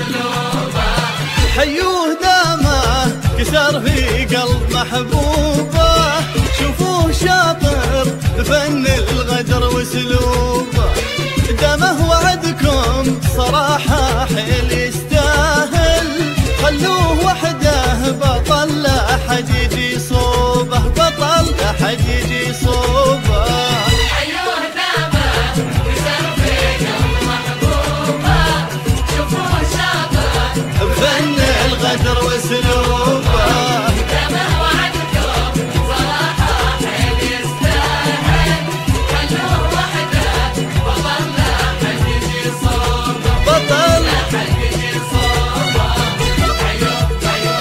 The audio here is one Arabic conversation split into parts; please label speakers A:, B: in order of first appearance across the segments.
A: واسلوبه.
B: حيوه دامه كسر في قلب محبوبه، شوفوه شاطر بفن الغدر واسلوبه. دامه وعدكم صراحه حيل يستاهل، خلوه وحده بطل لا حد يجي صوبه، بطل لا حد يجي صوبه.
A: حيوه دامه كسر في قلب محبوبه، شوفوه شاطر
B: بفن الغدر واسلوبه.
A: دامه وعدكم صراحه حيل يستاهل، خلوه وحده بطل لا حد يجي صوبه،
B: بطل
A: لا حد يجي صوبه. حيوه حيوه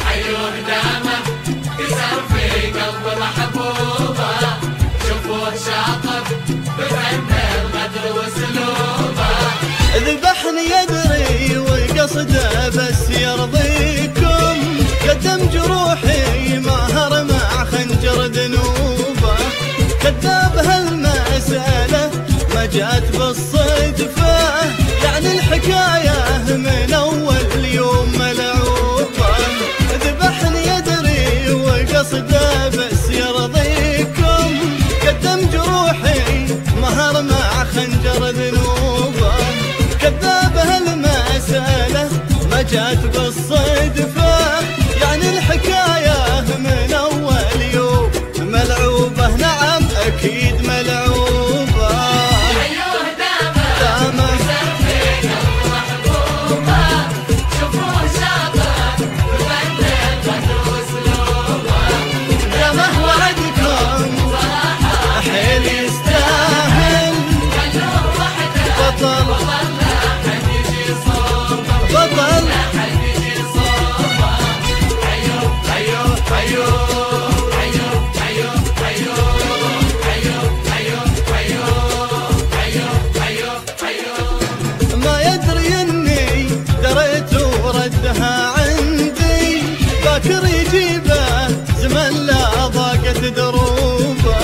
A: حيوه دامه كسر في قلب محبوبه، شوفوه شاطر بفن الغدر واسلوبه.
B: ذبحني يدري وقصده بس يرضيكم، قدم جروحي ماهر مع خنجر ذنوبه. كذاب هالمسألة ما جات بالصدفة، يعني الحكاية من أول يوم ملعوبة. ذبحني يدري وقصده بس يرضيكم، قدم جروحي مهر مع خنجر ذنوبه. كذاب هالمسألة ما جات بالصدفة، يعني الحكاية من أول يوم ملعوبة. نعم أكيد ملعوبة.
A: حيوه دامه كسر في قلب محبوبه، شوفوه شاطر بفن الغدر واسلوبه.
B: دامه وعدكم
A: صراحه
B: حيل يستاهل،
A: خلوه وحده
B: بطل
A: بطل لا حد يجي صوبه،
B: بطل.
A: لا حد يجي صوبه. حيوه حيوه حيوه حيوه حيوه حيوه حيوه حيوه حيوه حيوه حيوه.
B: ما يدري اني دريت وردها عندي، باكر يجيبه زمن لا ضاقت دروبه.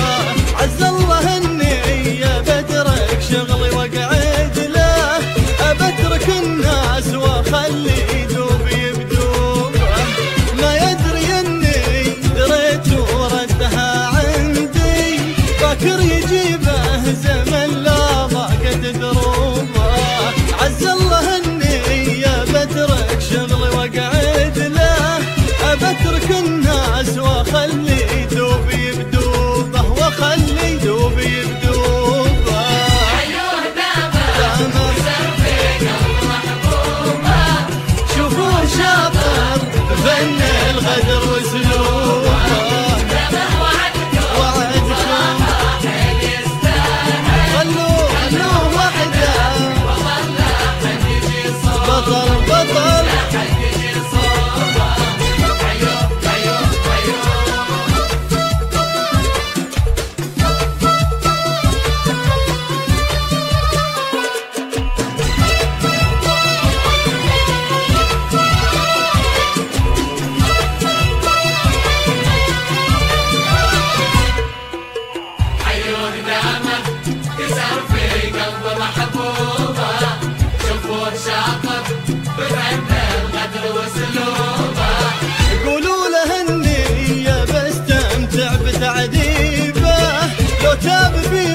B: عز الله اني بترك شغلي واقعد له، ابترك الناس واخلي دوبي بدوبه. ما يدري اني دريت وردها عندي، باكر يجيبه زمن لا ضاقت دروبه. عز الله اني بترك شغلي واقعد له، ابترك الناس واخلي دوبي بدوبه، واخلي دوبي بدوبه.
A: حيوه دامه كسر في قلب محبوبه،
B: شوفوه شاطر بفن الغدر واسلوبه.
A: دامه وعدكم صراحه حيل يستاهل،
B: خلوه وحده
A: بطل لا حد يجي صوبه،
B: بطل بطل.
A: لا حد يجي صوبه. حيوه حيوه حيوه حيوه دامه كسر في قلب محبوبه، شوفوه شاطر بفن الغدر واسلوبه.
B: قولوا له اني بستمتع بتعذيبه، لو تاب في